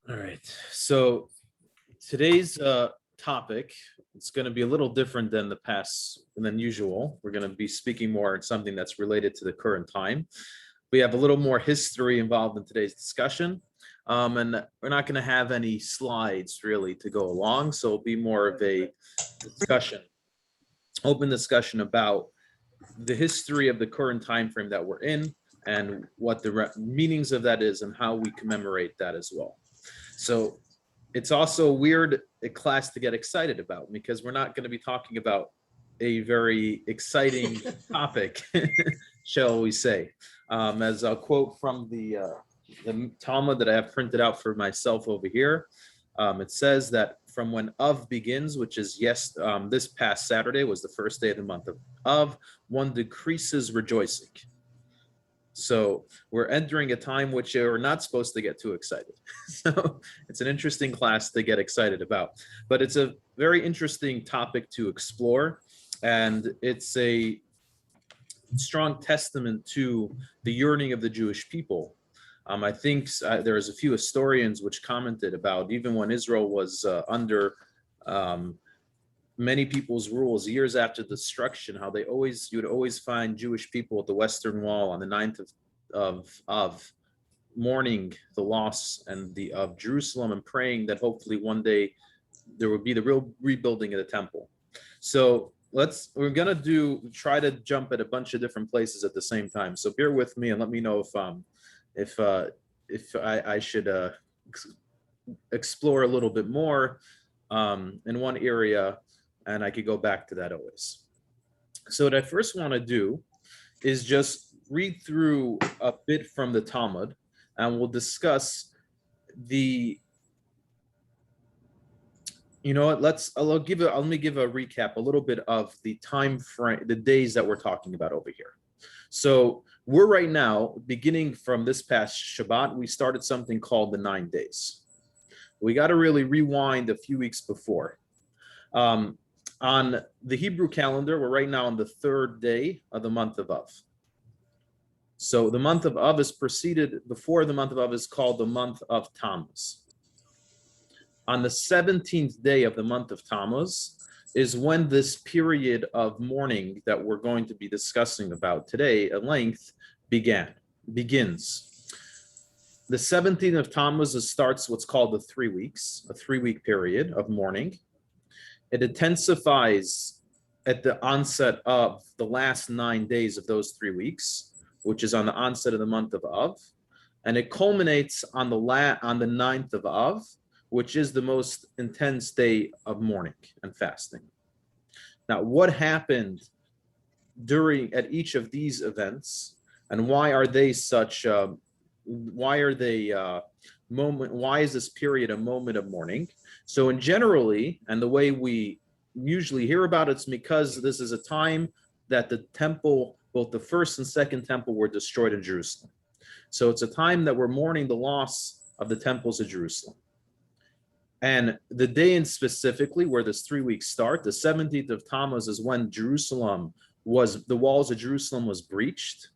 All right. So today's topic, it's going to be a little different than the past than usual. We're going to be speaking more on something that's related to the current time. We have a little more history involved in today's discussion. And we're not going to have any slides really to go along. So it'll be more of a discussion, open discussion about the history of the current time frame that we're in and what the meanings of that is and how we commemorate that as well. So it's also a weird class to get excited about because we're not going to be talking about a very exciting topic, shall we say. As a quote from the Talmud that I have printed out for myself over here, it says that from when Av begins, which is this past Saturday was the first day of the month of Av, one decreases rejoicing. So we're entering a time which we're not supposed to get too excited. So it's an interesting class to get excited about, but it's a very interesting topic to explore. And it's a strong testament to the yearning of the Jewish people. I think there's a few historians which commented about even when Israel was under many people's rules years after destruction, how you would always find Jewish people at the Western Wall on the 9th of mourning the loss of Jerusalem and praying that hopefully one day there would be the real rebuilding of the temple. So we're gonna try to jump at a bunch of different places at the same time. So bear with me and let me know if I should explore a little bit more in one area, and I could go back to that always. So what I first want to do is just read through a bit from the Talmud, and we'll discuss let me give a recap a little bit of the time frame, the days that we're talking about over here. So we're right now, beginning from this past Shabbat, we started something called the 9 days. We got to really rewind a few weeks before. On the Hebrew calendar, we're right now on the 3rd day of the month of Av. So the month of Av is before the month of Av is called the month of Tammuz. On the 17th day of the month of Tammuz is when this period of mourning that we're going to be discussing about today at length begins. The 17th of Tammuz starts what's called the 3 weeks, a 3-week period of mourning. It intensifies at the onset of the last 9 days of those 3 weeks, which is on the onset of the month of Av, and it culminates on the 9th of Av, which is the most intense day of mourning and fasting. Now, what happened at each of these events, and why are they why is this period a moment of mourning? So generally, and the way we usually hear about it's because this is a time that the temple, both the first and second temple, were destroyed in Jerusalem. So it's a time that we're mourning the loss of the temples of Jerusalem. And the day in specifically where this 3 weeks start, the 17th of Tammuz is when the walls of Jerusalem was breached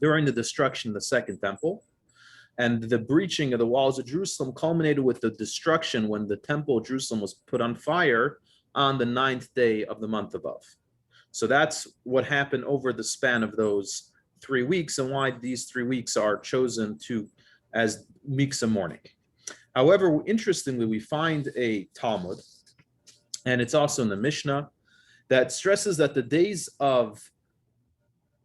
during the destruction of the second temple. And the breaching of the walls of Jerusalem culminated with the destruction when the temple of Jerusalem was put on fire on the 9th day of the month of Av. So that's what happened over the span of those 3 weeks and why these 3 weeks are chosen as weeks of mourning. However, interestingly, we find a Talmud, and it's also in the Mishnah, that stresses that the days of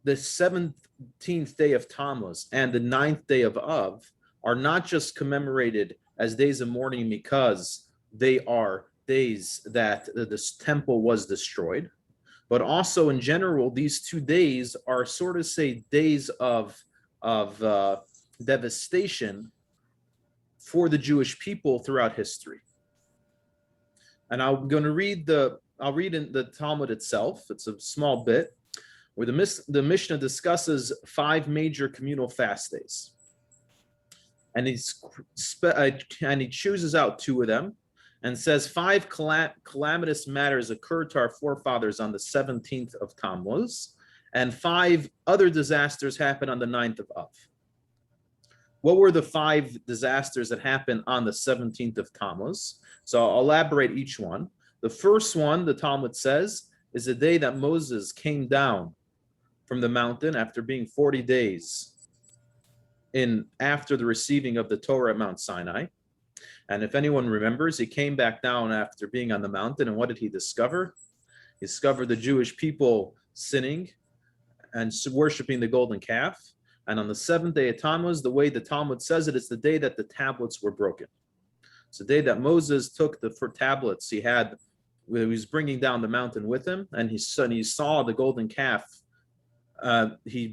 the 17th day of Tammuz and the 9th day of Av are not just commemorated as days of mourning because they are days that this temple was destroyed, but also in general, these 2 days are sort of days of devastation for the Jewish people throughout history. And I'm going to I'll read in the Talmud itself. It's a small bit where the Mishnah discusses 5 major communal fast days. And he chooses out 2 of them and says 5 calamitous matters occurred to our forefathers on the 17th of Tammuz, and 5 other disasters happened on the 9th of Av. what were the 5 disasters that happened on the 17th of Tammuz? So I'll elaborate each one. The first one, the Talmud says, is the day that Moses came down from the mountain after being 40 days after the receiving of the Torah at Mount Sinai. And if anyone remembers, he came back down after being on the mountain, and what did he discover? He discovered the Jewish people sinning and worshiping the golden calf. And on the 7th day of Tammuz, the way the Talmud says it, it's the day that the tablets were broken. It's the day that Moses took the tablets he was bringing down the mountain with him, and he saw the golden calf.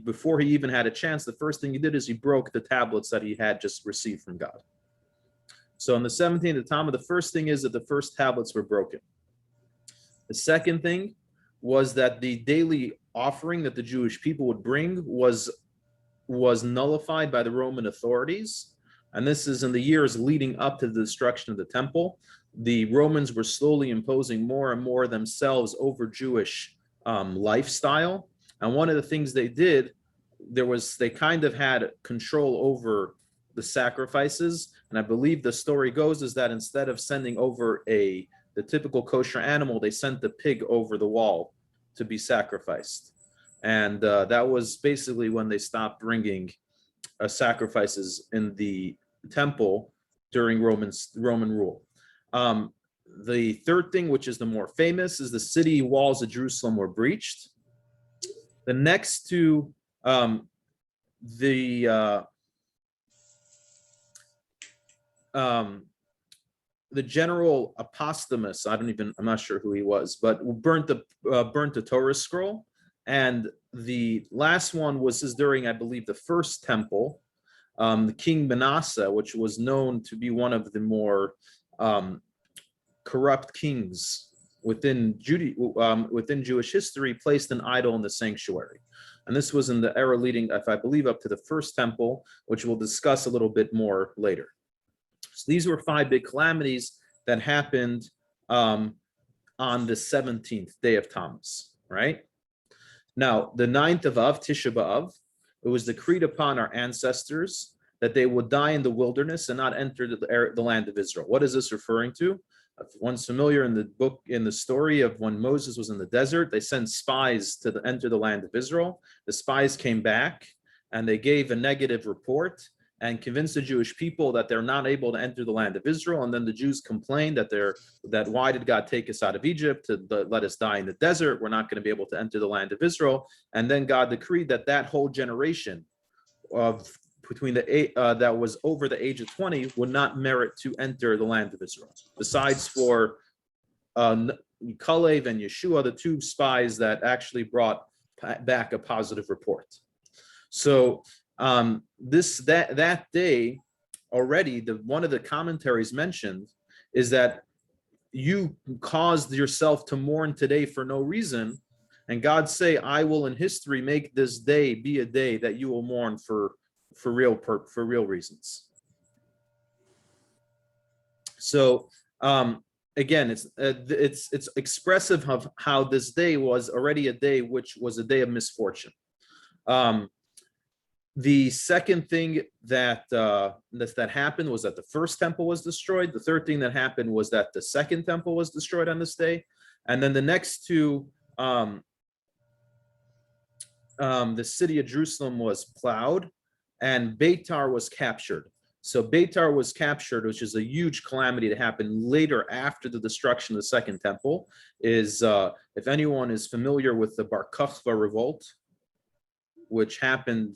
Before he even had a chance, the first thing he did is he broke the tablets that he had just received from God. So on the 17th of Tammuz, the first thing is that the first tablets were broken. The second thing was that the daily offering that the Jewish people would bring was nullified by the Roman authorities. And this is in the years leading up to the destruction of the temple. The Romans were slowly imposing more and more themselves over Jewish lifestyle. And one of the things they did, they kind of had control over the sacrifices. And I believe the story goes is that instead of sending over the typical kosher animal, they sent the pig over the wall to be sacrificed. And that was basically when they stopped bringing sacrifices in the temple during Roman rule. The third thing, which is the more famous, is the city walls of Jerusalem were breached. The next two, the general Apostomus, I'm not sure who he was, but burnt the Torah scroll. And the last one was during, I believe, the first temple, the King Manasseh, which was known to be one of the more corrupt kings within Jewish history, placed an idol in the sanctuary. And this was in the era leading, if I believe, up to the first temple, which we'll discuss a little bit more later. So these were 5 big calamities that happened on the 17th day of Tammuz, right? Now, the 9th of Av, Tisha B'av, it was decreed upon our ancestors that they would die in the wilderness and not enter the land of Israel. What is this referring to? If one's familiar in the story of when Moses was in the desert, they sent spies to enter the land of Israel. The spies came back and they gave a negative report and convinced the Jewish people that they're not able to enter the land of Israel. And then the Jews complained that why did God take us out of Egypt to let us die in the desert? We're not going to be able to enter the land of Israel. And then God decreed that whole generation that was over the age of 20 would not merit to enter the land of Israel. Besides for Kalev and Yeshua, the 2 spies that actually brought back a positive report. So that day already, one of the commentaries mentioned is that you caused yourself to mourn today for no reason, and God say, I will in history make this day be a day that you will mourn for real reasons. So again, it's expressive of how this day was already a day which was a day of misfortune. The second thing that happened was that the first temple was destroyed. The third thing that happened was that the second temple was destroyed on this day. And then the next two, the city of Jerusalem was plowed and Beitar was captured. So Beitar was captured, which is a huge calamity that happened later after the destruction of the second temple. If anyone is familiar with the Bar Kokhba revolt, which happened,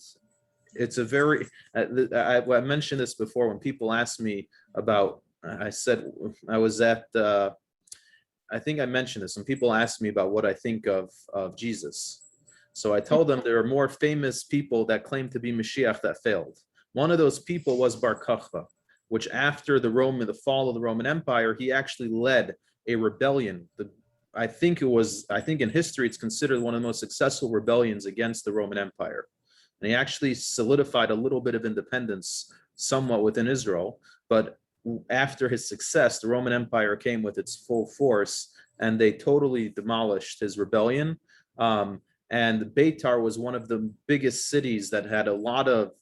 it's a very, I mentioned this before when people asked me about, I said, I was at, I think I mentioned this, when people asked me about what I think of Jesus. So I told them there are more famous people that claim to be Mashiach that failed. One of those people was Bar Kokhba, which after the fall of the Roman Empire, he actually led a rebellion. I think in history, it's considered one of the most successful rebellions against the Roman Empire. And he actually solidified a little bit of independence somewhat within Israel. But after his success, the Roman Empire came with its full force and they totally demolished his rebellion. And Beitar was one of the biggest cities that had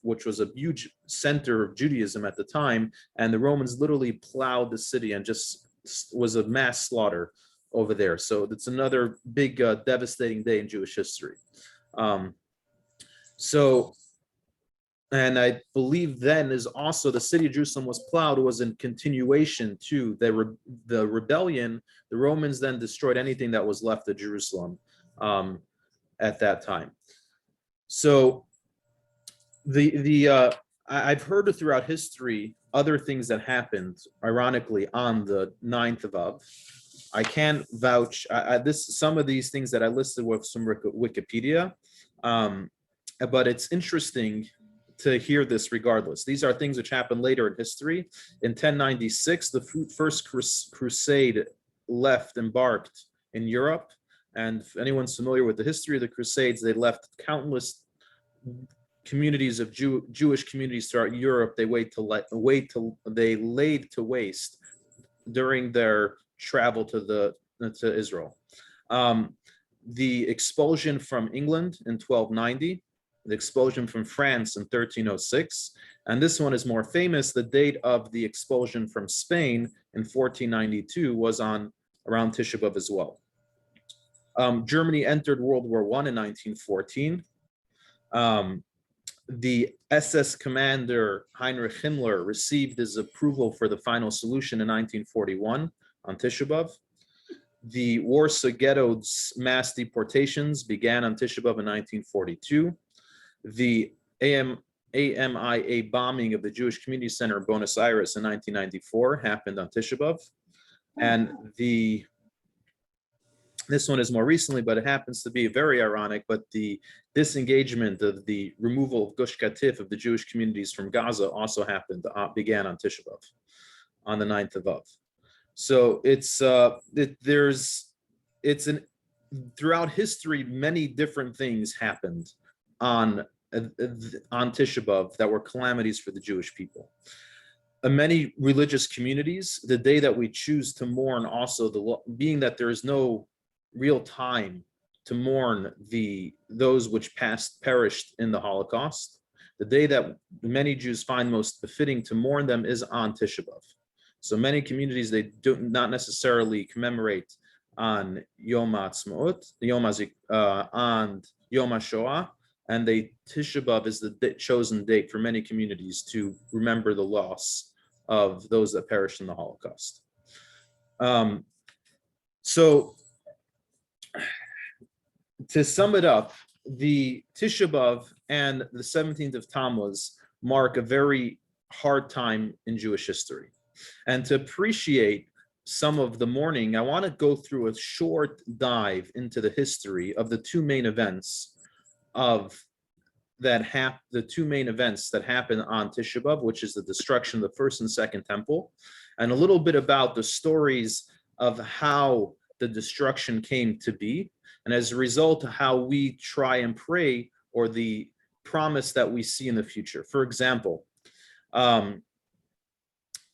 which was a huge center of Judaism at the time. And the Romans literally plowed the city and just was a mass slaughter over there. So it's another big devastating day in Jewish history. And I believe then is also the city of Jerusalem was plowed, was in continuation to the rebellion. The Romans then destroyed anything that was left of Jerusalem at that time. So I've heard throughout history other things that happened, ironically, on the 9th of Av. I can't vouch. Some of these things that I listed with some Wikipedia, but it's interesting to hear this regardless. These are things which happened later in history. In 1096, the first crusade embarked in Europe. And if anyone's familiar with the history of the Crusades, they left countless communities of Jewish communities throughout Europe. They laid to waste during their travel to Israel. The expulsion from England in 1290, the expulsion from France in 1306, and this one is more famous. The date of the expulsion from Spain in 1492 was around Tisha B'av as well. Germany entered World War I in 1914. The SS commander Heinrich Himmler received his approval for the final solution in 1941 on Tisha B'av. The Warsaw Ghetto's mass deportations began on Tisha B'av in 1942. The AMIA bombing of the Jewish Community Center in Buenos Aires in 1994 happened on Tisha B'av. And this one is more recently, but it happens to be very ironic, but the disengagement of the removal of Gush Katif of the Jewish communities from Gaza also began on Tisha B'av, on the 9th of Av. So throughout history, many different things happened on Tisha B'av that were calamities for the Jewish people. In many religious communities, the day that we choose to mourn also, being that there is no real time to mourn those which perished in the Holocaust, the day that many Jews find most befitting to mourn them is on Tisha B'av. So many communities, they do not necessarily commemorate on Yom HaAtzmaut, on Yom HaShoah, and Tisha B'av is the chosen date for many communities to remember the loss of those that perished in the Holocaust. So to sum it up, the Tisha B'av and the 17th of Tammuz mark a very hard time in Jewish history. And to appreciate some of the mourning, I want to go through a short dive into the history of the two main events that happened on Tisha B'av, which is the destruction of the first and second temple, and a little bit about the stories of how the destruction came to be, and as a result, how we try and pray or the promise that we see in the future. For example,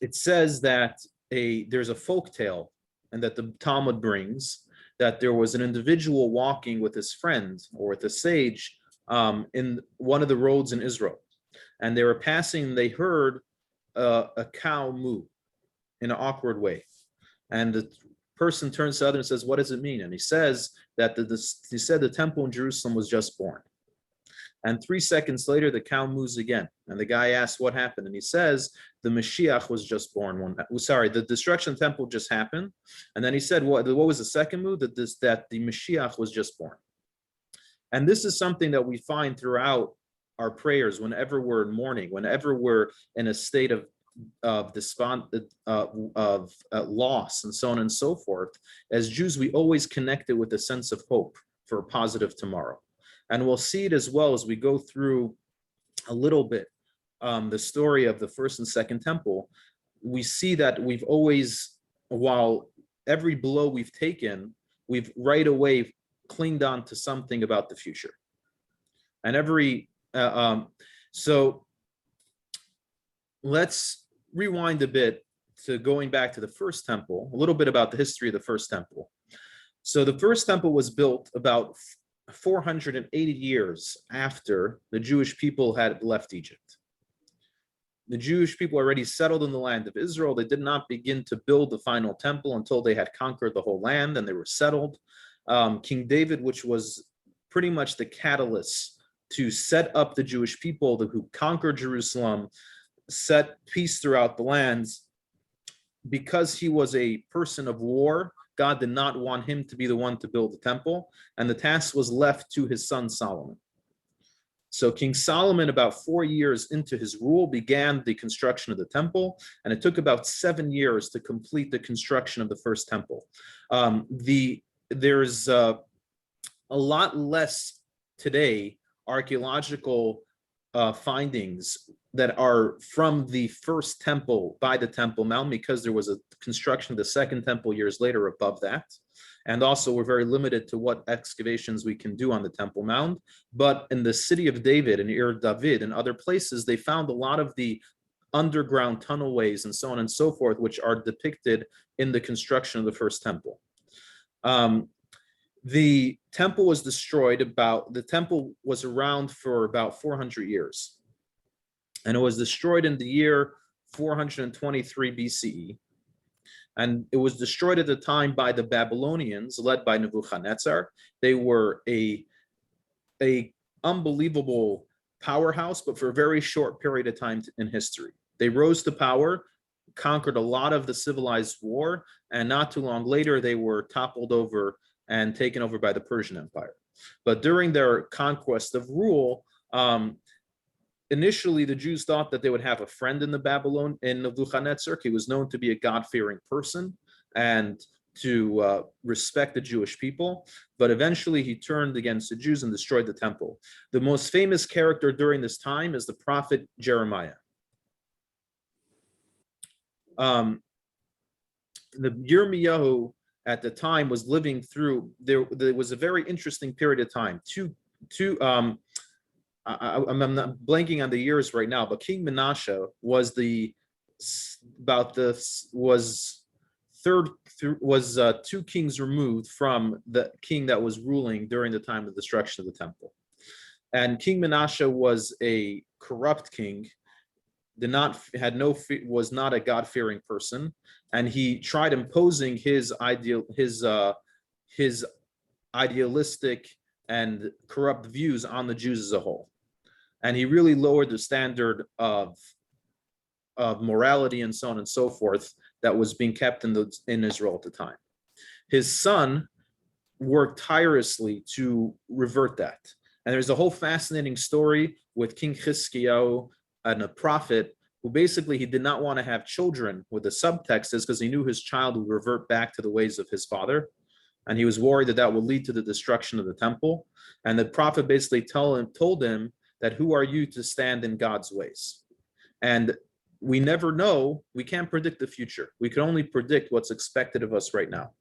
it says that there's a folk tale, and that the Talmud brings, that there was an individual walking with his friend or with a sage in one of the roads in Israel, and they were passing. They heard a cow moo in an awkward way, and the person turns to the other and says, "What does it mean?" And he says that he said the temple in Jerusalem was just born. And 3 seconds later, the cow moos again. And the guy asks what happened. And he says, the Mashiach was just born. The destruction of the temple just happened. And then he said, what was the second moo? That the Mashiach was just born. And this is something that we find throughout our prayers whenever we're in mourning, whenever we're in a state of loss and so on and so forth. As Jews, we always connect it with a sense of hope for a positive tomorrow. And we'll see it as well as we go through a little bit the story of the first and second temple. We see that we've always, while every blow we've taken, we've right away clinged on to something about the future. And so let's rewind a bit to going back to the first temple, a little bit about the history of the first temple. So the first temple was built about 480 years after the Jewish people had left Egypt. The Jewish people already settled in the land of Israel. They did not begin to build the final temple until they had conquered the whole land and they were settled. King David, which was pretty much the catalyst to set up the Jewish people who conquered Jerusalem, set peace throughout the lands, because he was a person of war, God did not want him to be the one to build the temple, and the task was left to his son Solomon. So King Solomon, about 4 years into his rule, began the construction of the temple, and it took about 7 years to complete the construction of the first temple. There's a lot less today archaeological findings that are from the first temple by the Temple Mount, because there was a construction of the second temple years later above that. And also we're very limited to what excavations we can do on the Temple Mount. But in the city of David, in Ir David, and other places, they found a lot of the underground tunnelways and so on and so forth, which are depicted in the construction of the first temple. The temple was destroyed the temple was around for about 400 years. And it was destroyed in the year 423 BCE. And it was destroyed at the time by the Babylonians, led by Nebuchadnezzar. They were a unbelievable powerhouse, but for a very short period of time in history. They rose to power, conquered a lot of the civilized war, and not too long later, they were toppled over and taken over by the Persian Empire. But during their conquest of rule, initially the Jews thought that they would have a friend in Nebuchadnezzar. He was known to be a God-fearing person and to respect the Jewish people, but eventually he turned against the Jews and destroyed the temple. The most famous character during this time is the prophet Jeremiah. The Yirmiyahu at the time was living through, there was a very interesting period of time. I'm not blanking on the years right now, but King Menashe was two kings removed from the king that was ruling during the time of the destruction of the temple. And King Menashe was a corrupt king, was not a God-fearing person, and he tried imposing his idealistic and corrupt views on the Jews as a whole. And he really lowered the standard of morality and so on and so forth that was being kept in Israel at the time. His son worked tirelessly to revert that. And there's a whole fascinating story with King Chizkiyahu and a prophet who basically he did not want to have children. With the subtext is because he knew his child would revert back to the ways of his father. And he was worried that would lead to the destruction of the temple. And the prophet basically told him that, who are you to stand in God's ways? And we never know, we can't predict the future. We can only predict what's expected of us right now.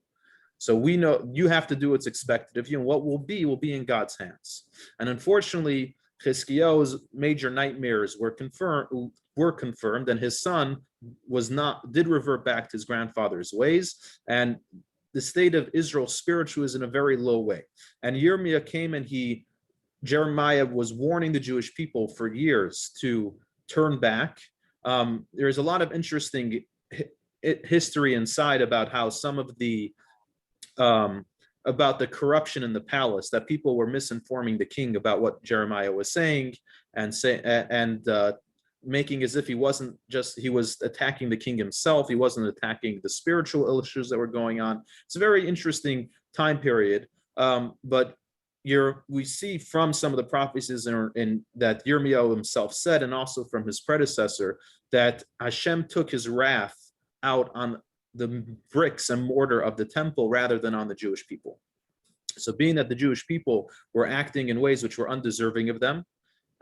So we know you have to do what's expected of you, and what will be in God's hands. And unfortunately, Chizkiyahu's major nightmares were confirmed, and his son did revert back to his grandfather's ways, and the state of Israel spiritually is in a very low way. And Yirmiyahu came and Jeremiah was warning the Jewish people for years to turn back. There's a lot of interesting history inside about how some of the about the corruption in the palace, that people were misinforming the king about what Jeremiah was saying, and making as if he was attacking the king himself. He wasn't attacking the spiritual issues that were going on. It's a very interesting time period. But we see from some of the prophecies that Yirmiyahu himself said, and also from his predecessor, that Hashem took his wrath out on the bricks and mortar of the temple rather than on the Jewish people. So being that the Jewish people were acting in ways which were undeserving of them,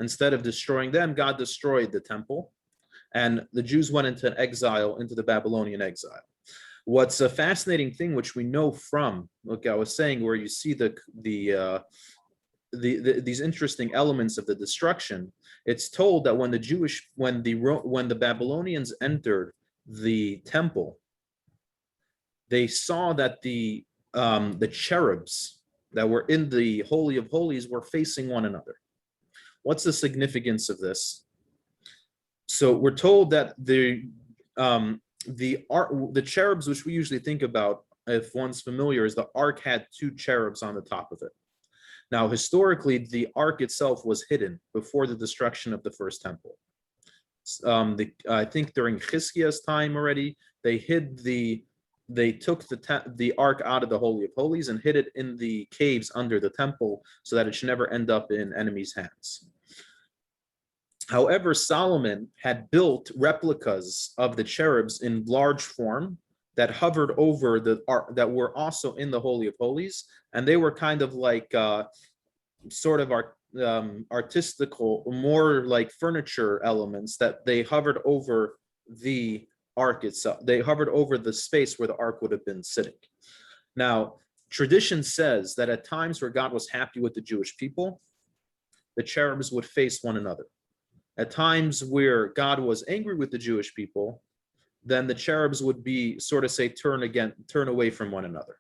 instead of destroying them, God destroyed the temple, and the Jews went into the Babylonian exile. What's a fascinating thing, which we know from, like I was saying, where you see these interesting elements of the destruction, it's told that when the Babylonians entered the temple, they saw that the cherubs that were in the Holy of Holies were facing one another. What's the significance of this? So we're told that the cherubs, which we usually think about, if one's familiar, is the ark had two cherubs on the top of it. Now, historically, the ark itself was hidden before the destruction of the first temple. I think during Chizkiah's time already, they took the ark out of the Holy of Holies and hid it in the caves under the temple so that it should never end up in enemies' hands. However, Solomon had built replicas of the cherubs in large form that hovered over the ark, that were also in the Holy of Holies, and they were kind of like sort of artistical, more like furniture elements that they hovered over the ark itself. They hovered over the space where the ark would have been sitting. Now, tradition says that at times where God was happy with the Jewish people, the cherubs would face one another. At times where God was angry with the Jewish people, then the cherubs would be sort of say turn away from one another,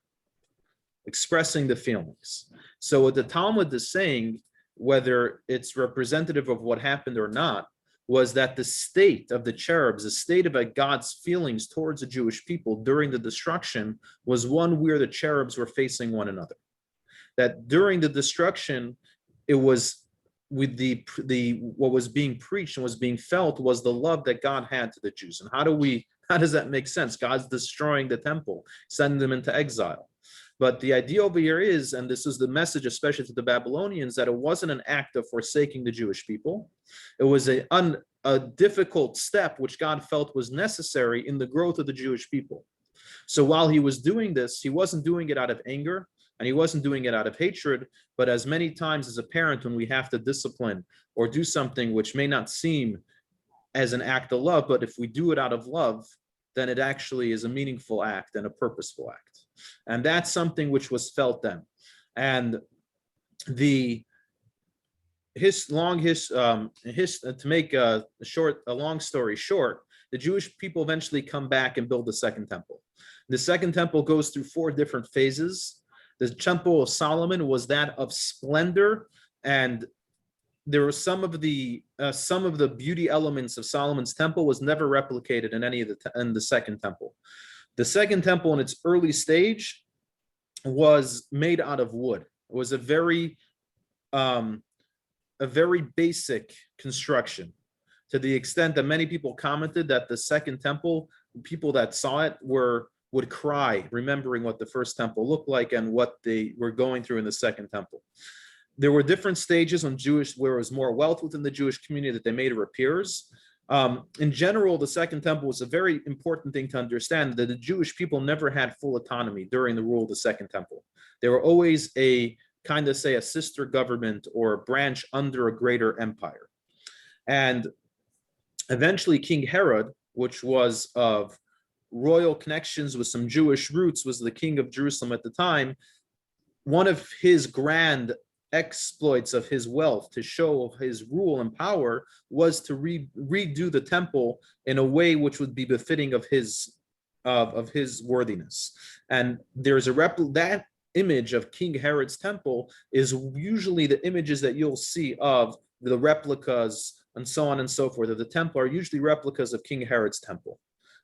expressing the feelings. So what the Talmud is saying, whether it's representative of what happened or not, was that the state of the cherubs, the state of God's feelings towards the Jewish people during the destruction, was one where the cherubs were facing one another. That during the destruction, it was with what was being preached and was being felt was the love that God had to the Jews. And how does that make sense? God's destroying the temple, sending them into exile. But the idea over here is, and this is the message, especially to the Babylonians, that it wasn't an act of forsaking the Jewish people. It was a difficult step which God felt was necessary in the growth of the Jewish people. So while he was doing this, he wasn't doing it out of anger, and he wasn't doing it out of hatred, but as many times as a parent, when we have to discipline or do something which may not seem as an act of love, but if we do it out of love, then it actually is a meaningful act and a purposeful act. And that's something which was felt then. And to make a long story short, the Jewish people eventually come back and build the second temple. The second temple goes through 4 different phases. The temple of Solomon was that of splendor, and there were some of the beauty elements of Solomon's temple was never replicated in in the second temple. The second temple in its early stage was made out of wood. It was a very basic construction, to the extent that many people commented that the second temple, people that saw it would cry, remembering what the first temple looked like and what they were going through in the second temple. There were different stages where it was more wealth within the Jewish community that they made it appears. In general, the second temple was a very important thing to understand, that the Jewish people never had full autonomy during the rule of the second temple. They were always a sister government or a branch under a greater empire. And eventually King Herod, which was of royal connections with some Jewish roots, was the king of Jerusalem at the time. One of his grand exploits of his wealth to show his rule and power was to redo the temple in a way which would be befitting of his worthiness. And there's that image of King Herod's temple is usually the images that you'll see of the replicas and so on and so forth of the temple are usually replicas of King Herod's temple,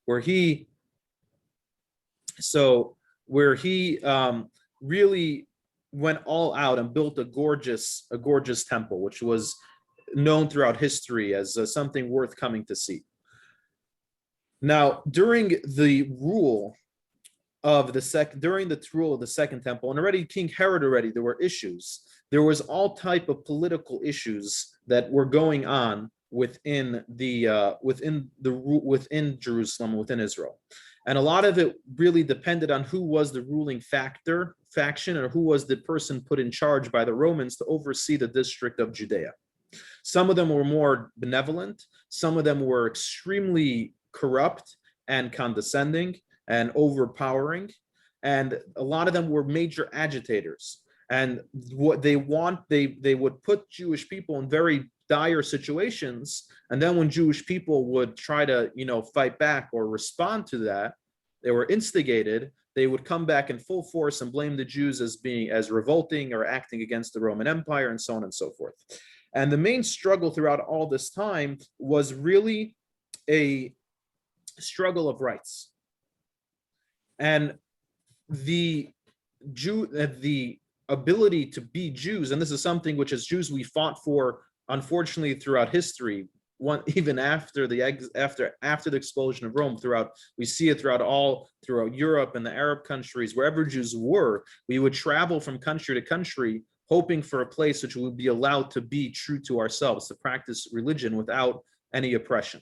where he really went all out and built a gorgeous temple, which was known throughout history as something worth coming to see. Now, during the rule of the second temple, and already King Herod, there were issues. There was all type of political issues that were going on within Jerusalem, within Israel. And a lot of it really depended on who was the ruling faction, or who was the person put in charge by the Romans to oversee the district of Judea. Some of them were more benevolent. Some of them were extremely corrupt and condescending and overpowering. And a lot of them were major agitators. And what they would put Jewish people in very dire situations, and then when Jewish people would try to fight back or respond to that, they were instigated, they would come back in full force and blame the Jews as revolting or acting against the Roman Empire, and so on and so forth. And the main struggle throughout all this time was really a struggle of rights. And the ability to be Jews, and this is something which as Jews we fought for, unfortunately, throughout history, even after the expulsion of Rome, we see it throughout Europe and the Arab countries, wherever Jews were, we would travel from country to country, hoping for a place which we would be allowed to be true to ourselves, to practice religion without any oppression.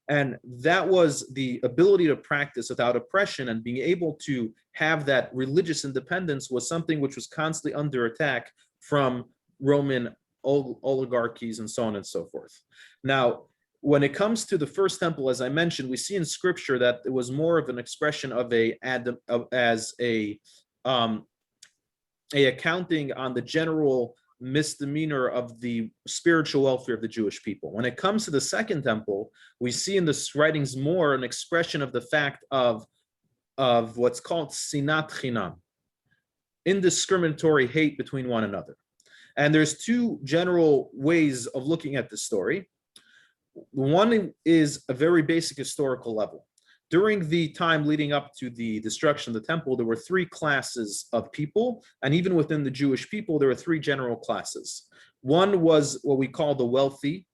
And that was the ability to practice without oppression, and being able to have that religious independence was something which was constantly under attack from Roman oligarchies and so on and so forth. Now, when it comes to the first temple, as I mentioned, we see in scripture that it was more of an expression of a accounting on the general misdemeanor of the spiritual welfare of the Jewish people. When it comes to the second temple, we see in the writings more an expression of the fact of what's called sinat chinam, indiscriminatory hate between one another. And there's two general ways of looking at the story. One is a very basic historical level. During the time leading up to the destruction of the temple, there were three classes of people, and even within the Jewish people, there were three general classes. One was what we call the wealthy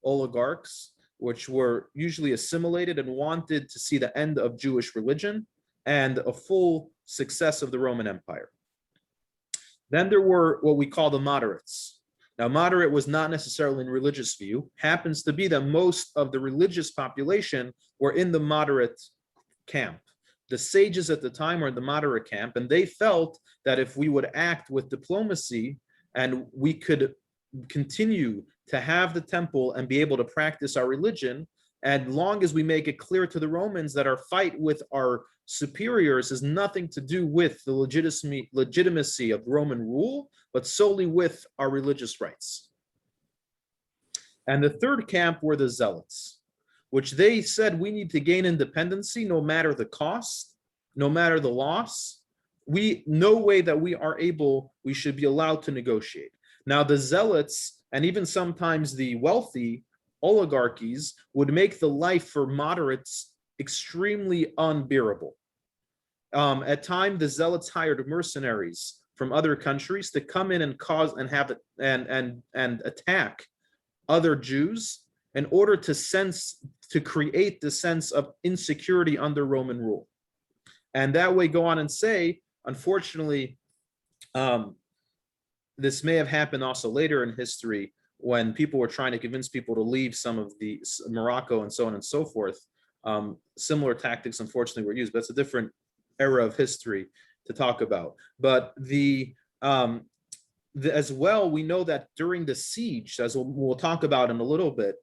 oligarchs, which were usually assimilated and wanted to see the end of Jewish religion and a full success of the Roman Empire. Then there were what we call the moderates. Now, moderate was not necessarily in religious view, happens to be that most of the religious population were in the moderate camp. The sages at the time were in the moderate camp, and they felt that if we would act with diplomacy and we could continue to have the temple and be able to practice our religion, and long as we make it clear to the Romans that our fight with our superiors has nothing to do with the legitimacy of Roman rule, but solely with our religious rights. And the third camp were the zealots, which they said we need to gain independency no matter the cost, no matter the loss. No way that we should be allowed to negotiate. Now the zealots, and even sometimes the wealthy oligarchies, would make the life for moderates extremely unbearable. At times, the zealots hired mercenaries from other countries to come in and attack other Jews in order to create the sense of insecurity under Roman rule. And that way go on and say, unfortunately, this may have happened also later in history when people were trying to convince people to leave some of the Morocco and so on and so forth. Similar tactics, unfortunately, were used, but it's a different era of history to talk about. But as well, we know that during the siege, as we'll talk about in a little bit,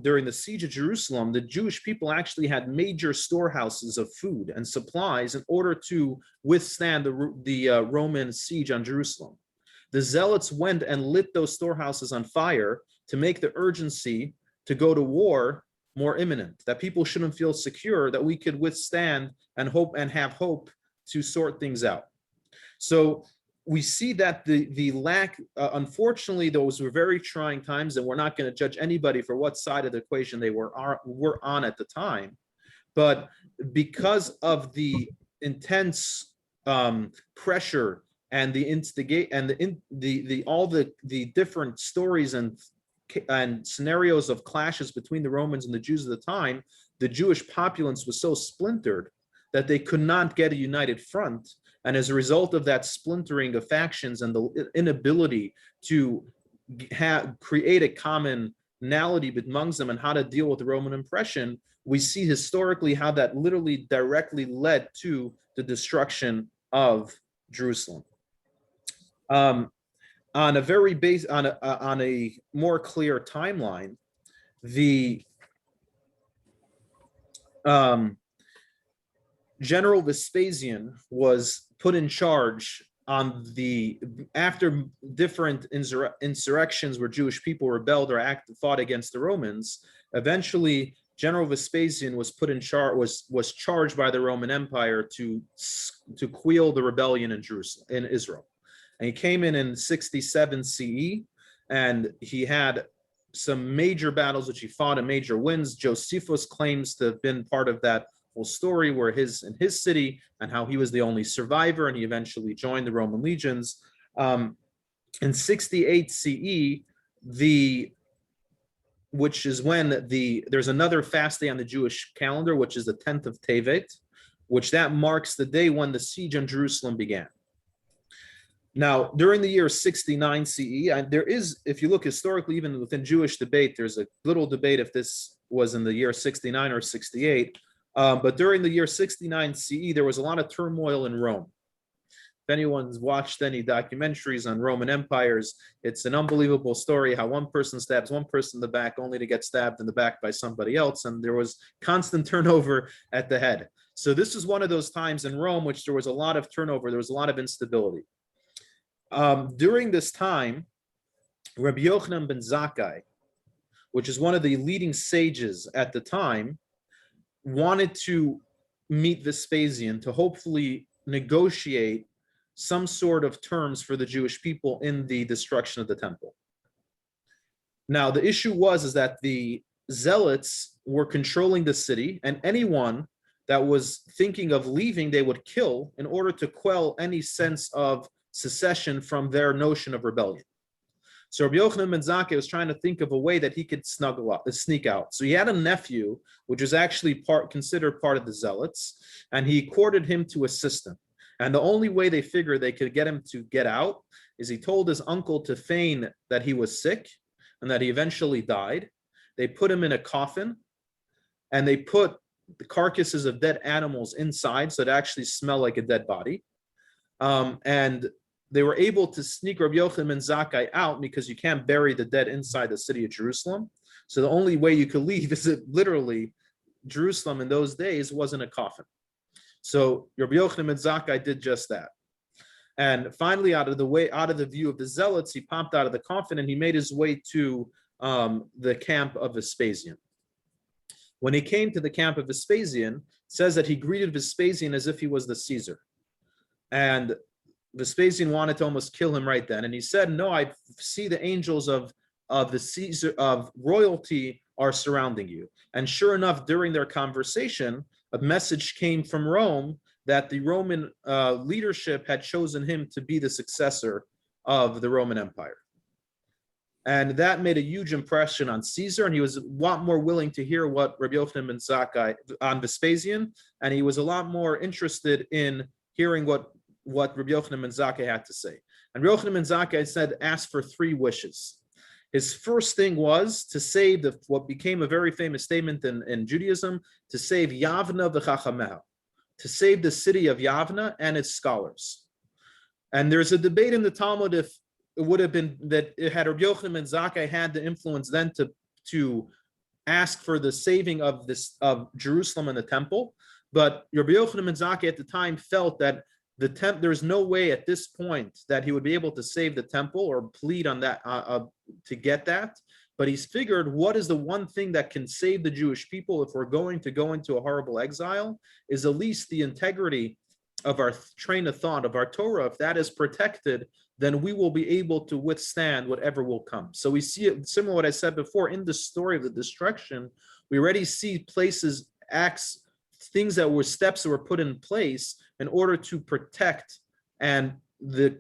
during the siege of Jerusalem, the Jewish people actually had major storehouses of food and supplies in order to withstand the Roman siege on Jerusalem. The zealots went and lit those storehouses on fire to make the urgency to go to war more imminent, that people shouldn't feel secure, that we could withstand and have hope to sort things out. So we see that the lack, unfortunately, those were very trying times, and we're not going to judge anybody for what side of the equation they were on at the time. But because of the intense pressure and the instigate and all the different stories and scenarios of clashes between the Romans and the Jews at the time, the Jewish populace was so splintered that they could not get a united front. And as a result of that splintering of factions and the inability to create a commonality amongst them and how to deal with the Roman oppression, we see historically how that literally directly led to the destruction of Jerusalem. On a more clear timeline, the General Vespasian was put in charge after different insurrections where Jewish people rebelled or fought against the Romans. Eventually, General Vespasian was put in charge, was charged by the Roman Empire to quell the rebellion in Jerusalem, in Israel. And he came in 67 CE, and he had some major battles which he fought and major wins. Josephus claims to have been part of that whole story where in his city, and how he was the only survivor, and he eventually joined the Roman legions. In 68 CE, which is when there's another fast day on the Jewish calendar, which is the 10th of Tevet, which that marks the day when the siege on Jerusalem began. Now, during the year 69 CE, and there is, if you look historically, even within Jewish debate, there's a little debate if this was in the year 69 or 68, but during the year 69 CE, there was a lot of turmoil in Rome. If anyone's watched any documentaries on Roman empires, it's an unbelievable story how one person stabs one person in the back only to get stabbed in the back by somebody else, and there was constant turnover at the head. So this is one of those times in Rome which there was a lot of turnover, there was a lot of instability. During this time, Rabbi Yochanan ben Zakkai, which is one of the leading sages at the time, wanted to meet Vespasian to hopefully negotiate some sort of terms for the Jewish people in the destruction of the temple. Now, the issue is that the zealots were controlling the city, and anyone that was thinking of leaving, they would kill in order to quell any sense of secession from their notion of rebellion. So Rabbi Yochanan ben Zakkai was trying to think of a way that he could sneak out. So he had a nephew, which was actually considered part of the zealots, and he courted him to assist him. And the only way they figured they could get him to get out is he told his uncle to feign that he was sick and that he eventually died. They put him in a coffin, and they put the carcasses of dead animals inside, so it actually smelled like a dead body. And they were able to sneak Rabbi Yochanan ben Zakkai out because you can't bury the dead inside the city of Jerusalem. So the only way you could leave is that literally Jerusalem in those days wasn't a coffin. So Rabbi Yochanan ben Zakkai did just that. And finally, out of the view of the zealots, he popped out of the coffin and he made his way to the camp of Vespasian. When he came to the camp of Vespasian, it says that he greeted Vespasian as if he was the Caesar. And Vespasian wanted to almost kill him right then. And he said, no, I see the angels of the Caesar, of royalty, are surrounding you. And sure enough, during their conversation, a message came from Rome that the Roman leadership had chosen him to be the successor of the Roman Empire. And that made a huge impression on Caesar, and he was a lot more willing to hear what Rabbi Yochanan ben Zakkai on Vespasian, and he was a lot more interested in hearing what Rabbi Yochanan ben Zakkai had to say. And Rabbi Yochanan ben Zakkai said, ask for 3 wishes. His first thing was to save what became a very famous statement in Judaism, to save Yavna v'chachameha, to save the city of Yavna and its scholars. And there's a debate in the Talmud if it would have been that it had Rabbi Yochanan ben Zakkai had the influence then to ask for the saving of Jerusalem and the temple. But Rabbi Yochanan ben Zakkai at the time felt that there's no way at this point that he would be able to save the temple or plead on that to get that. But he's figured, what is the one thing that can save the Jewish people if we're going to go into a horrible exile, is at least the integrity of our train of thought, of our Torah. If that is protected, then we will be able to withstand whatever will come. So we see it similar to what I said before in the story of the destruction. We already see places, acts, things that were steps that were put in place in order to protect the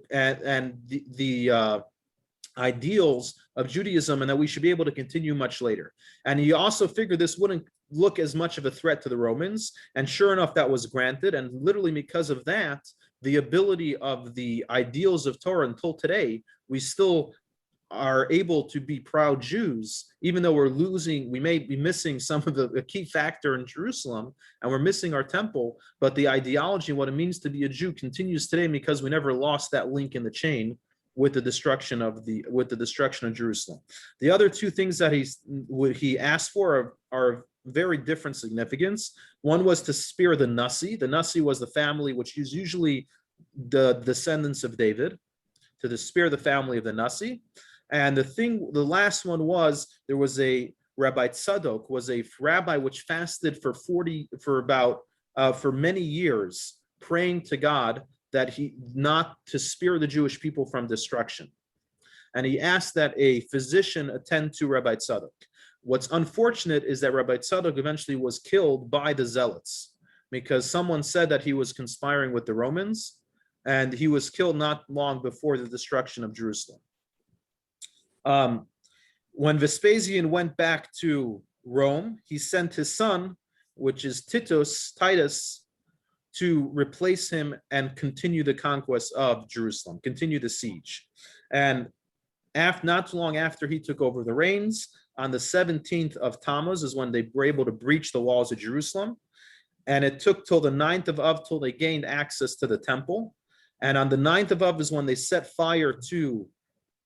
ideals of Judaism, and that we should be able to continue much later. And he also figured this wouldn't look as much of a threat to the Romans, and sure enough, that was granted. And literally because of that, the ability of the ideals of Torah until today, we still are able to be proud Jews, even though we may be missing some of the key factor in Jerusalem, and we're missing our temple, but the ideology and what it means to be a Jew continues today because we never lost that link in the chain with the destruction of Jerusalem. The other 2 things that he asked for are very different significance. One was to spare the Nasi. The Nasi was the family which is usually the descendants of David, to spare the family of the Nasi. And the last one was, there was a Rabbi Tzadok was a rabbi which fasted for many years, praying to God that he not to spare the Jewish people from destruction. And he asked that a physician attend to Rabbi Tzadok. What's unfortunate is that Rabbi Tzadok eventually was killed by the Zealots because someone said that he was conspiring with the Romans, and he was killed not long before the destruction of Jerusalem. When Vespasian went back to Rome, he sent his son, which is Titus, to replace him and continue the conquest of Jerusalem, continue the siege. And not too long after he took over the reins, on the 17th of Tammuz is when they were able to breach the walls of Jerusalem. And it took till the 9th of Av till they gained access to the temple. And on the 9th of Av is when they set fire to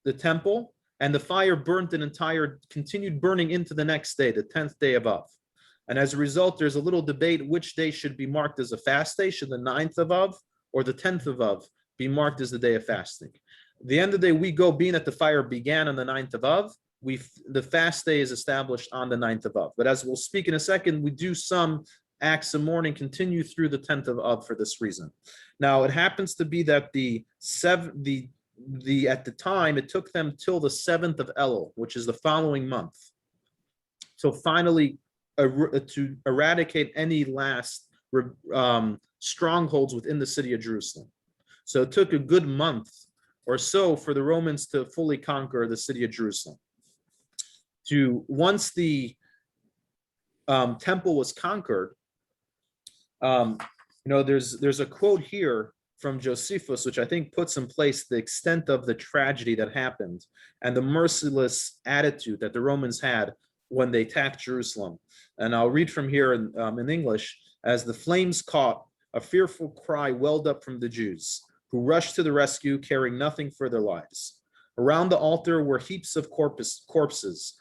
the temple, and the fire continued burning into the next day, the 10th day of Av. And as a result, there's a little debate which day should be marked as a fast day. Should the 9th of Av or the 10th of Av be marked as the day of fasting? At the end of the day, we go, being that the fire began on the 9th of Av, the fast day is established on the 9th of Av. But as we'll speak in a second, we do some acts of mourning continue through the 10th of Av for this reason. Now, it happens to be that at the time, it took them till the 7th of Elul, which is the following month, so finally to eradicate any last strongholds within the city of Jerusalem. So it took a good month or so for the Romans to fully conquer the city of Jerusalem. Once the temple was conquered, there's a quote here from Josephus, which I think puts in place the extent of the tragedy that happened and the merciless attitude that the Romans had when they attacked Jerusalem. And I'll read from here in English. As the flames caught, a fearful cry welled up from the Jews, who rushed to the rescue, caring nothing for their lives. Around the altar were heaps of corpses,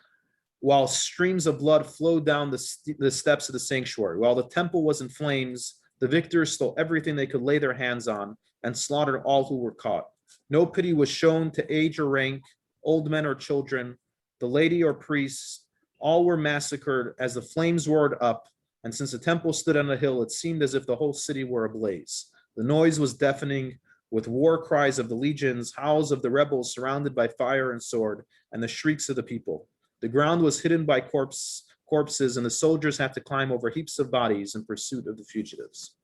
while streams of blood flowed down the steps of the sanctuary. While the temple was in flames, the victors stole everything they could lay their hands on and slaughtered all who were caught. No pity was shown to age or rank, old men or children, the laity or priests. All were massacred as the flames roared up, and since the temple stood on a hill, it seemed as if the whole city were ablaze. The noise was deafening, with war cries of the legions, howls of the rebels surrounded by fire and sword, and the shrieks of the people. The ground was hidden by corpses, and the soldiers had to climb over heaps of bodies in pursuit of the fugitives.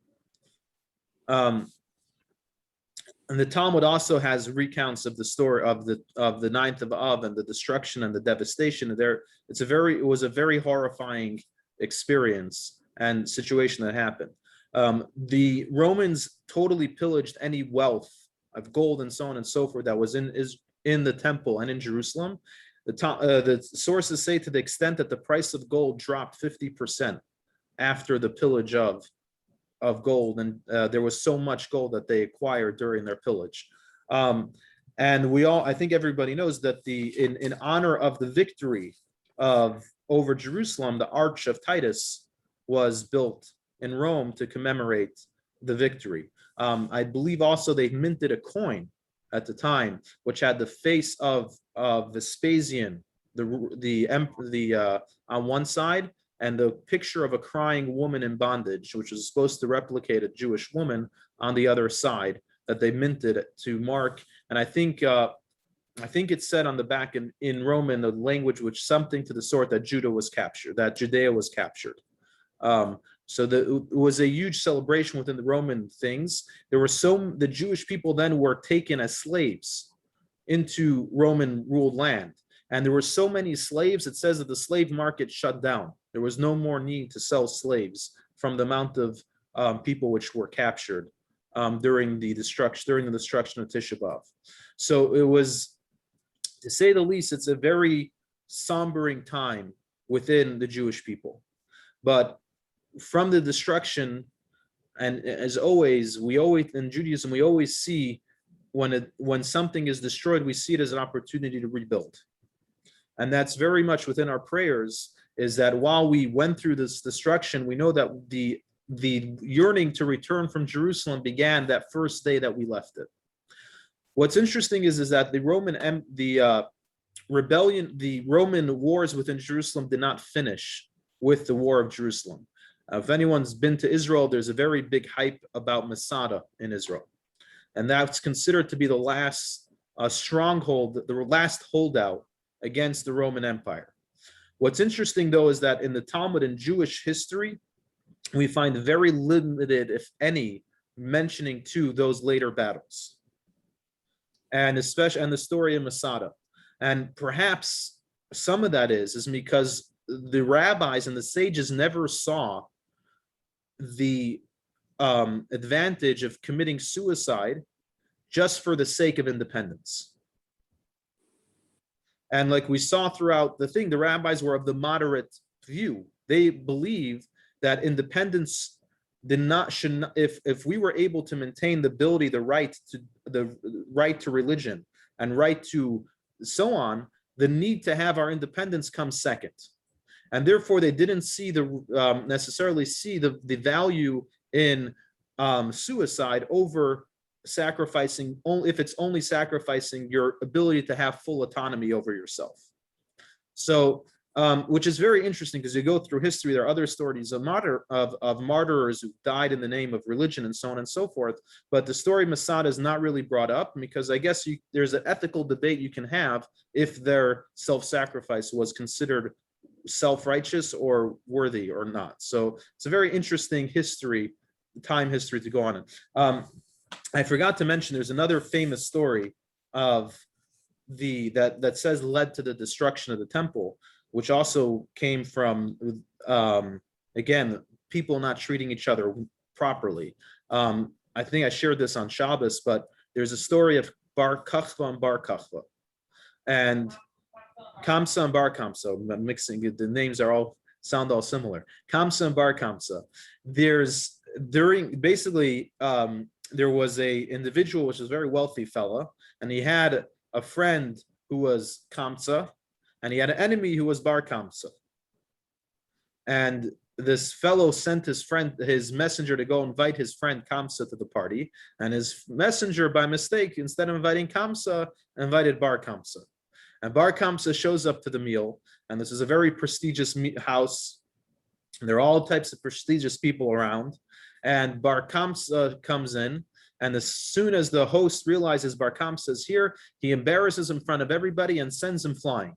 And the Talmud also has recounts of the story of the 9th of Av and the destruction and the devastation. It was a very horrifying experience and situation that happened. The Romans totally pillaged any wealth of gold and so on and so forth that was in the temple and in Jerusalem. The sources say to the extent that the price of gold dropped 50% after the pillage of gold, and there was so much gold that they acquired during their pillage. And I think everybody knows that in honor of the victory over Jerusalem, the Arch of Titus was built in Rome to commemorate the victory. I believe also they minted a coin at the time, which had the face of Vespasian, on one side, and the picture of a crying woman in bondage, which was supposed to replicate a Jewish woman, on the other side, that they minted to mark. And I think it said on the back in Roman the language, which something to the sort that Judea was captured. So it was a huge celebration within the Roman things. The Jewish people then were taken as slaves into Roman ruled land. And there were so many slaves, it says that the slave market shut down. There was no more need to sell slaves from the amount of people which were captured during the destruction of Tisha B'av. So it was, to say the least, it's a very sombering time within the Jewish people. But from the destruction, and as always, in Judaism, we always see when something is destroyed, we see it as an opportunity to rebuild. And that's very much within our prayers, is that while we went through this destruction, we know that the yearning to return from Jerusalem began that first day that we left it. What's interesting is that the the Roman wars within Jerusalem did not finish with the war of Jerusalem. If anyone's been to Israel, there's a very big hype about Masada in Israel. And that's considered to be the last stronghold, the last holdout against the Roman Empire. What's interesting, though, is that in the Talmud and Jewish history, we find very limited, if any, mentioning to those later battles, and especially and the story of Masada. And perhaps some of that is because the rabbis and the sages never saw the advantage of committing suicide just for the sake of independence. And like we saw throughout the thing, the rabbis were of the moderate view. They believed that independence if we were able to maintain the ability, the right to religion and right to so on, the need to have our independence comes second. And therefore they didn't see necessarily see the value in suicide over sacrificing, only if it's only sacrificing your ability to have full autonomy over yourself. So which is very interesting, because you go through history, there are other stories of martyrs who died in the name of religion and so on and so forth. But the story of Masada is not really brought up, because I guess there's an ethical debate you can have if their self-sacrifice was considered self-righteous or worthy or not. So it's a very interesting time history to go on in. I forgot to mention there's another famous story of that says led to the destruction of the temple, which also came from again, people not treating each other properly. I think I shared this on Shabbos, but there's a story of Bar Kokhba and Bar Kokhba, and Kamsa and Bar Kamsa. I'm mixing the names sound all similar. Kamsa and Bar Kamsa. There was a individual which was a very wealthy fella, and he had a friend who was Kamsa, and he had an enemy who was Bar Kamsa. And this fellow sent his messenger to go invite his friend Kamsa to the party, and his messenger, by mistake, instead of inviting Kamsa, invited Bar Kamsa. And Bar Kamsa shows up to the meal, and this is a very prestigious house, and there are all types of prestigious people around. And Bar Kamsa comes in, and as soon as the host realizes Bar Kamsa is here, he embarrasses him in front of everybody and sends him flying.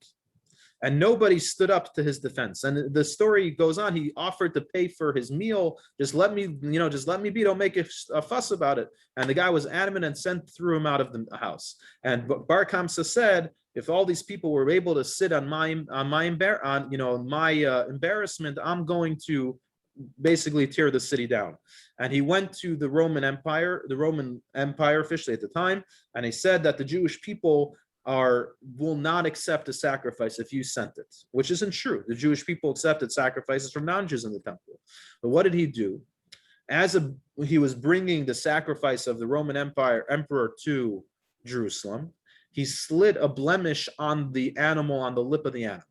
And nobody stood up to his defense. And the story goes on. He offered to pay for his meal. Just let me be. Don't make a fuss about it. And the guy was adamant and threw him out of the house. And Bar Kamsa said, if all these people were able to sit on my embarrassment, I'm going to basically tear the city down. And he went to the Roman Empire officially at the time, and he said that the Jewish people will not accept a sacrifice if you sent it, which isn't true. The Jewish people accepted sacrifices from non-Jews in the temple. But what did he do? He was bringing the sacrifice of the Roman emperor to Jerusalem, he slit a blemish on the animal, on the lip of the animal.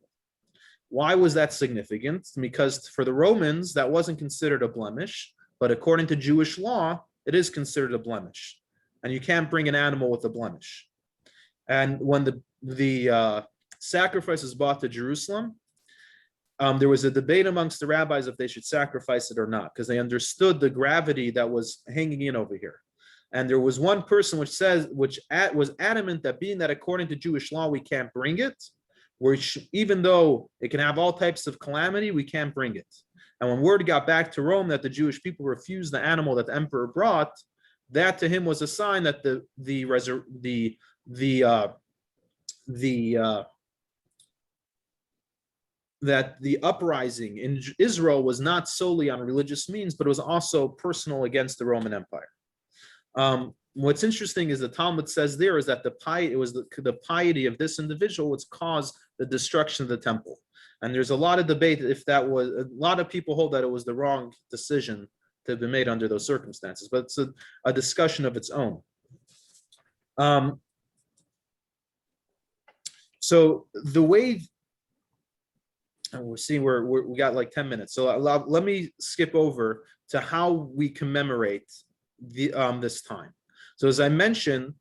Why was that significant? Because for the Romans, that wasn't considered a blemish, but according to Jewish law, it is considered a blemish. And you can't bring an animal with a blemish. And when the sacrifice was brought to Jerusalem, there was a debate amongst the rabbis if they should sacrifice it or not, because they understood the gravity that was hanging in over here. And there was one person which was adamant that being that according to Jewish law, we can't bring it, which even though it can have all types of calamity, we can't bring it. And when word got back to Rome that the Jewish people refused the animal that the emperor brought, that to him was a sign that that the uprising in Israel was not solely on religious means, but it was also personal against the Roman Empire. What's interesting is the Talmud says there is that the piety of this individual which caused the destruction of the temple. And there's a lot of debate if that was, a lot of people hold that it was the wrong decision to be made under those circumstances, but it's a discussion of its own. So the way, and we're seeing we got like 10 minutes. So let me skip over to how we commemorate this time. So as I mentioned,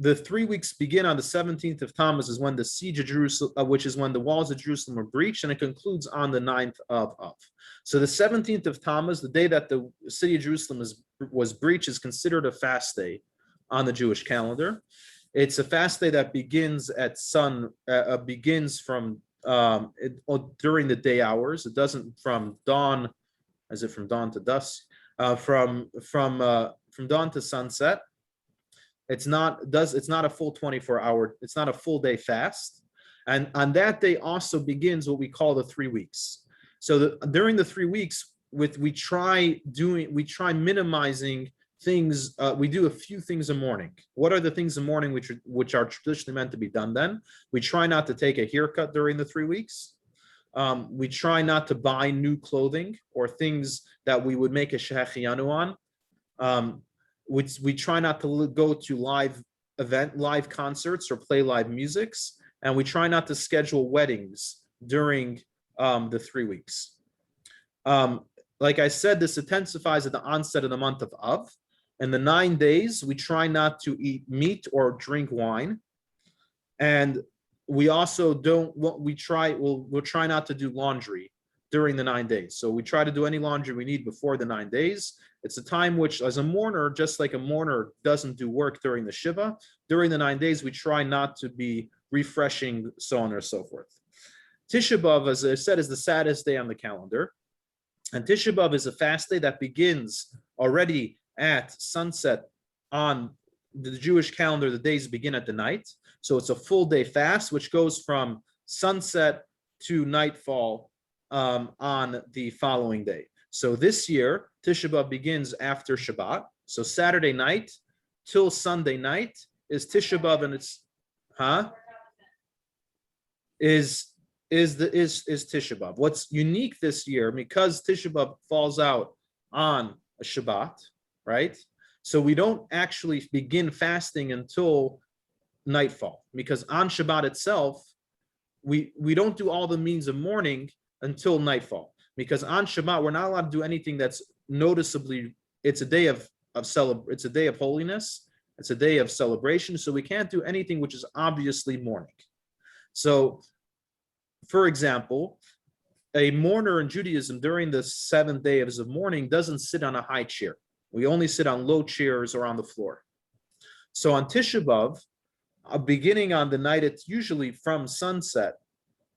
the 3 weeks begin on the 17th of Tammuz, is when the siege of Jerusalem, which is when the walls of Jerusalem were breached, and it concludes on the 9th of Av. So the 17th of Tammuz, the day that the city of Jerusalem was breached, is considered a fast day on the Jewish calendar. It's a fast day that begins at begins from during the day hours. It doesn't from dawn, as if from dawn to dusk, from dawn to sunset. It's not a full 24-hour, it's not a full day fast. And on that day also begins what we call the 3 weeks. So during the 3 weeks, we try minimizing things. We do a few things in the morning. What are the things in the morning which are traditionally meant to be done then? We try not to take a haircut during the 3 weeks. We try not to buy new clothing or things that we would make a shehechiyanu on. We try not to go to live concerts or play live musics, and we try not to schedule weddings during the 3 weeks. Like I said, this intensifies at the onset of the month of Av. In the 9 days, we try not to eat meat or drink wine, and we also we'll try not to do laundry during the 9 days. So we try to do any laundry we need before the 9 days. It's a time which, as a mourner, just like a mourner doesn't do work during the Shiva, during the 9 days, we try not to be refreshing, so on and so forth. Tisha B'av, as I said, is the saddest day on the calendar. And Tisha B'av is a fast day that begins already at sunset on the Jewish calendar. The days begin at the night. So it's a full day fast, which goes from sunset to nightfall on the following day. So this year, Tisha B'av begins after Shabbat. So Saturday night till Sunday night is Tisha B'av, and it's is Tisha B'av. What's unique this year, because Tisha B'av falls out on a Shabbat, right? So we don't actually begin fasting until nightfall, because on Shabbat itself, we don't do all the means of mourning until nightfall, because on Shabbat we're not allowed to do anything that's noticeably. It's a day of it's a day of holiness. It's a day of celebration, so we can't do anything which is obviously mourning. So, for example, a mourner in Judaism during the 7th day of mourning doesn't sit on a high chair. We only sit on low chairs or on the floor. So on Tisha B'av, beginning on the night, it's usually from sunset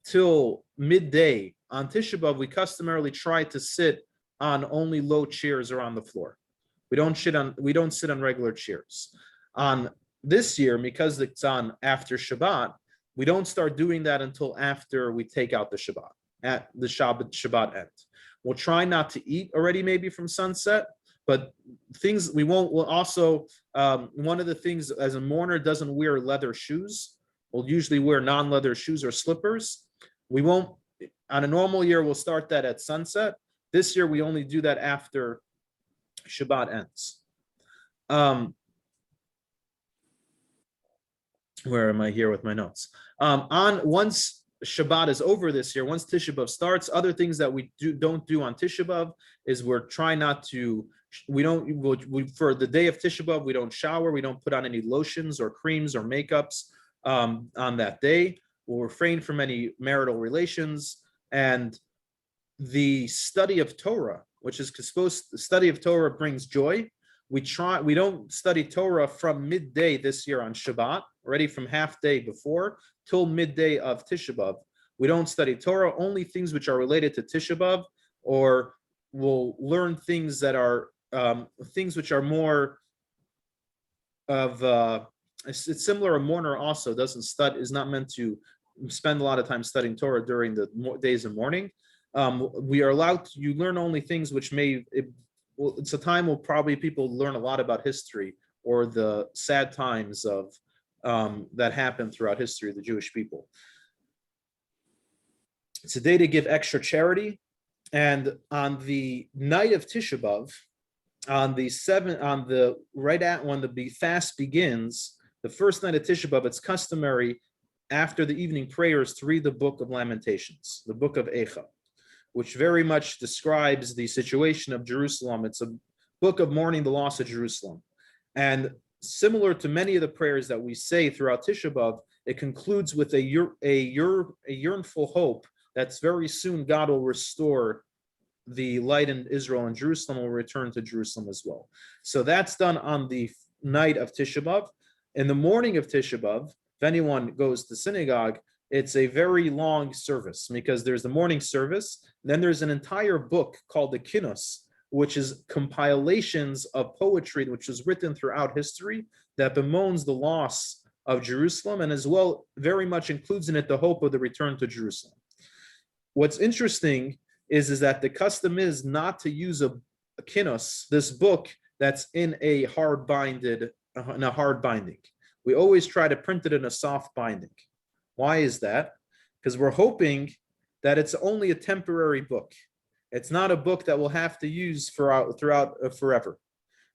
till midday. On Tisha B'av, we customarily try to sit on only low chairs or on the floor. We don't sit on regular chairs. On this year, because it's on after Shabbat, we don't start doing that until after we take out the Shabbat, at the Shabbat end. We'll try not to eat already maybe from sunset, but things we won't. We'll also, one of the things, as a mourner doesn't wear leather shoes. We'll usually wear non-leather shoes or slippers. We won't, on a normal year, we'll start that at sunset. This year, we only do that after Shabbat ends. Where am I here with my notes? Once Shabbat is over this year, once Tisha B'av starts, other things that we don't do on Tisha B'av is we're trying not to. For the day of Tisha B'av, we don't shower, we don't put on any lotions or creams or makeups on that day. We'll refrain from any marital relations, and the study of Torah, which is the study of Torah brings joy. We don't study Torah from midday this year on Shabbat, already from half day before till midday of Tisha B'av. We don't study Torah, only things which are related to Tisha B'av, or we'll learn things that are things which are more of it's similar. A mourner also is not meant to spend a lot of time studying Torah during the days of mourning. We are allowed to, you learn only things which it's a time where probably people learn a lot about history or the sad times of that happened throughout history of the Jewish people. It's a day to give extra charity, and on the night of Tisha B'av, when the fast begins, the first night of Tisha B'av, it's customary after the evening prayers to read the book of Lamentations, the book of Eicha, which very much describes the situation of Jerusalem. It's a book of mourning the loss of Jerusalem. And similar to many of the prayers that we say throughout Tisha B'av, it concludes with a yearnful hope that's very soon God will restore the light in Israel, and Jerusalem will return to Jerusalem as well. So that's done on the night of Tisha B'av. In the morning of Tisha B'av, if anyone goes to synagogue, it's a very long service because there's the morning service. Then there's an entire book called the Kinnos, which is compilations of poetry which was written throughout history that bemoans the loss of Jerusalem, and as well very much includes in it the hope of the return to Jerusalem. What's interesting is that the custom is not to use a Kinnos, this book that's in a hard binding. We always try to print it in a soft binding. Why is that? Because we're hoping that it's only a temporary book. It's not a book that we'll have to use throughout forever.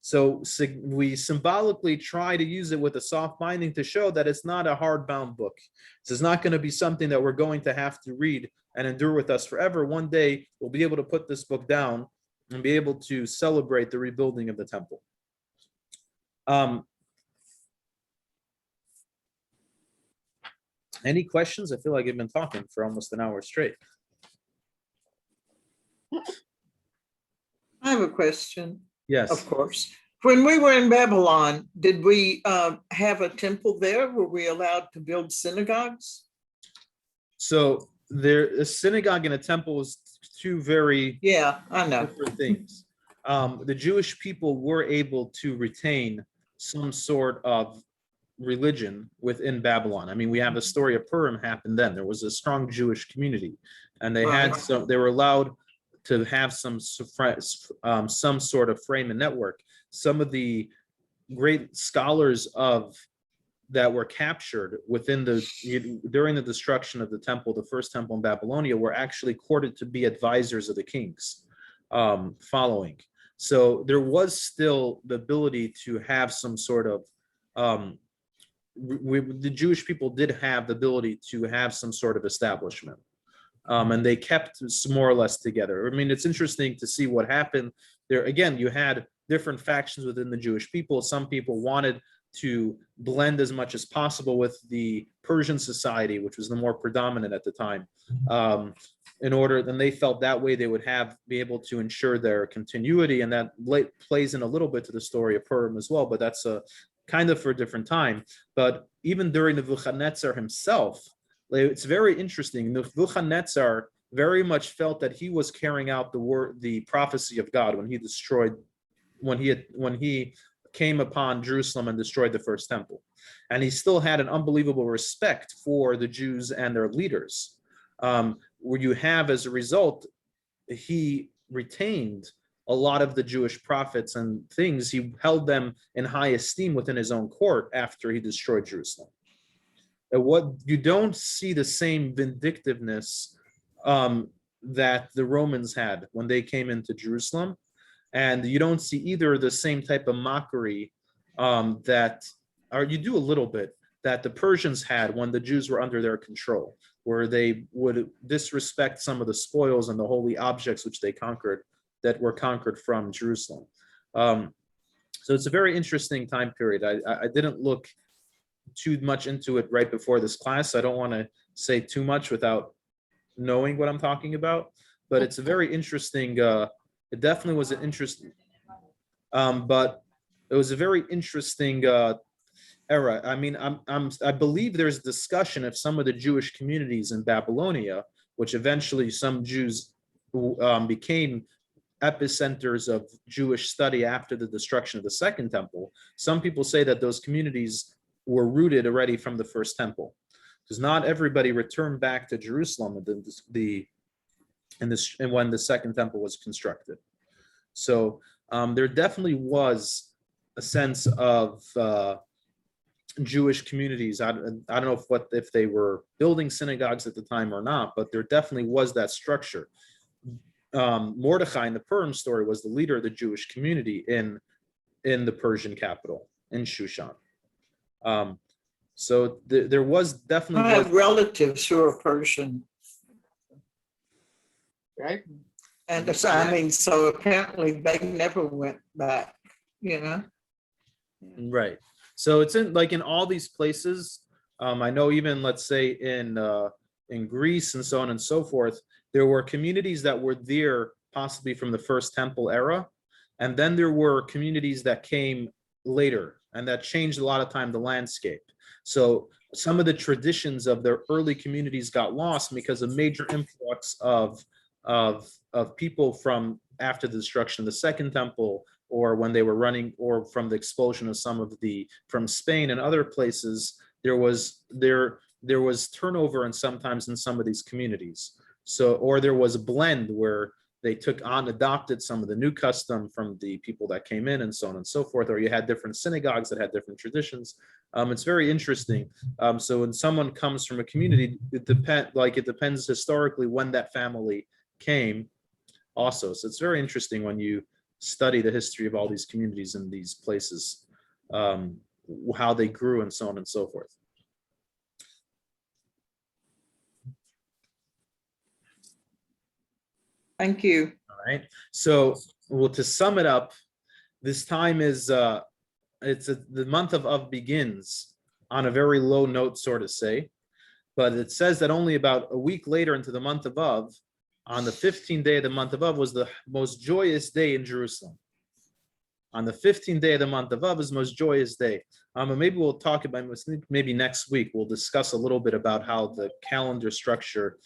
So we symbolically try to use it with a soft binding to show that it's not a hardbound book. This is not going to be something that we're going to have to read and endure with us forever. One day we'll be able to put this book down and be able to celebrate the rebuilding of the temple. Any questions? I feel like I've been talking for almost an hour straight. I have a question. Yes. Of course. When we were in Babylon, did we have a temple there? Were we allowed to build synagogues? So a synagogue and a temple was two very different things. The Jewish people were able to retain some sort of religion within Babylon. I mean, we have the story of Purim happened then. There was a strong Jewish community, and they were allowed to have some sort of frame and network. Some of the great scholars that were captured during the destruction of the temple, the first temple in Babylonia, were actually courted to be advisors of the kings following. So there was still the ability to have some sort of the Jewish people did have the ability to have some sort of establishment. And they kept more or less together. I mean, it's interesting to see what happened there. Again, you had different factions within the Jewish people. Some people wanted to blend as much as possible with the Persian society, which was the more predominant at the time. Then they felt that way they would be able to ensure their continuity, and that plays in a little bit to the story of Purim as well, but that's a kind of for a different time. But even during Nebuchadnezzar himself, it's very interesting. Nebuchadnezzar very much felt that he was carrying out the prophecy of God when he came upon Jerusalem and destroyed the first temple. And he still had an unbelievable respect for the Jews and their leaders. Where you have, as a result, he retained a lot of the Jewish prophets and things. He held them in high esteem within his own court after he destroyed Jerusalem. What you don't see the same vindictiveness that the Romans had when they came into Jerusalem, and you don't see either the same type of mockery you do a little bit, that the Persians had when the Jews were under their control, where they would disrespect some of the spoils and the holy objects which they conquered, that were conquered from Jerusalem. So it's a very interesting time period. I didn't look too much into it right before this class. I don't want to say too much without knowing what I'm talking about, but it's a very interesting, it definitely was an interesting, but it was a very interesting era. I mean, I believe there's discussion of some of the Jewish communities in Babylonia, which eventually some Jews became epicenters of Jewish study after the destruction of the second temple. Some people say that those communities were rooted already from the first temple, because not everybody returned back to Jerusalem when the second temple was constructed. So there definitely was a sense of Jewish communities. I don't know if they were building synagogues at the time or not, but there definitely was that structure. Mordechai in the Purim story was the leader of the Jewish community in the Persian capital, in Shushan. So there was definitely. I have relatives who are Persian, right? And so apparently they never went back, Right. So it's in all these places. I know even, let's say, in Greece and so on and so forth, there were communities that were there possibly from the first temple era. And then there were communities that came later and that changed a lot of time the landscape. So some of the traditions of their early communities got lost because of major influx of people from after the destruction of the second temple, or when they were running, or from the expulsion of some of from Spain and other places. There was turnover, and sometimes in some of these communities. So, or there was a blend where they adopted some of the new custom from the people that came in, and so on and so forth. Or you had different synagogues that had different traditions. It's very interesting. So when someone comes from a community, it depends historically when that family came also. So it's very interesting when you study the history of all these communities in these places, how they grew and so on and so forth. Thank you. All right. So, well, to sum it up, this time is the month of begins on a very low note, sort of say, but it says that only about a week later into the month of Av, on the 15th day of the month of Av, was the most joyous day in Jerusalem. On the 15th day of the month of Av is the most joyous day. Maybe we'll talk about, maybe next week, we'll discuss a little bit about how the calendar structure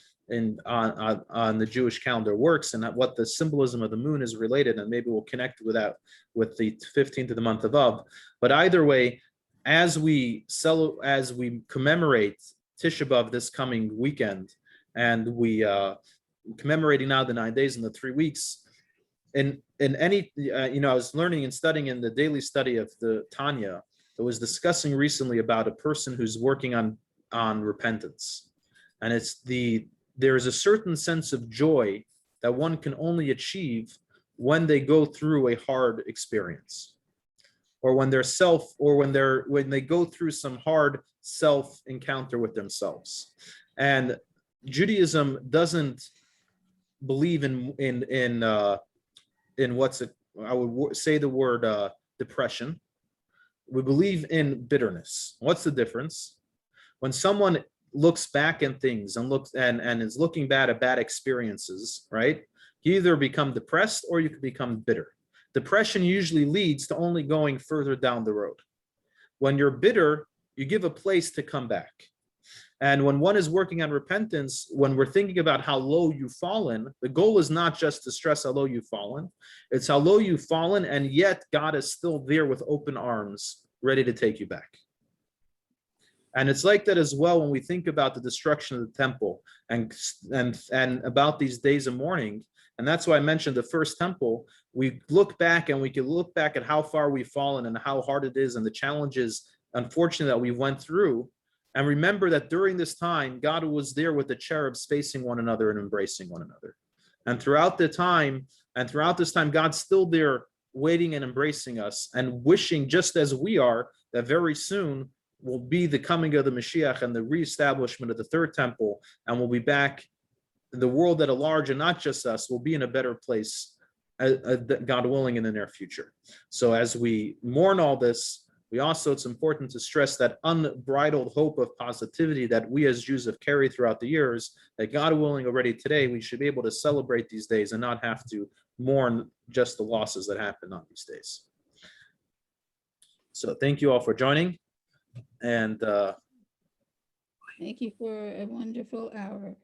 on the Jewish calendar works, and what the symbolism of the moon is related, and maybe we'll connect with that with the 15th of the month of Av. But either way, as we commemorate Tisha B'av this coming weekend, and we commemorating now the 9 days and the 3 weeks, in any I was learning and studying in the daily study of the Tanya, that was discussing recently about a person who's working on repentance, and there is a certain sense of joy that one can only achieve when they go through a hard experience, or when they go through some hard self encounter with themselves. And Judaism doesn't believe in I would say the word depression. We believe in bitterness. What's the difference? When someone looks back at things and is looking back at bad experiences, right? You either become depressed or you can become bitter. Depression usually leads to only going further down the road. When you're bitter, you give a place to come back. And when one is working on repentance, when we're thinking about how low you've fallen, the goal is not just to stress how low you've fallen. It's how low you've fallen, and yet God is still there with open arms, ready to take you back. And it's like that as well when we think about the destruction of the temple and about these days of mourning. And that's why I mentioned the first temple. We look back, and we can look back at how far we've fallen and how hard it is and the challenges, unfortunately, that we went through. And remember that during this time, God was there with the cherubs facing one another and embracing one another. And throughout this time, God's still there waiting and embracing us and wishing, just as we are, that very soon will be the coming of the Mashiach and the reestablishment of the third temple, and we'll be back in the world at a large, and not just us, will be in a better place, God willing, in the near future. So as we mourn all this, it's important to stress that unbridled hope of positivity that we as Jews have carried throughout the years, that God willing already today, we should be able to celebrate these days and not have to mourn just the losses that happen on these days. So thank you all for joining. And thank you for a wonderful hour.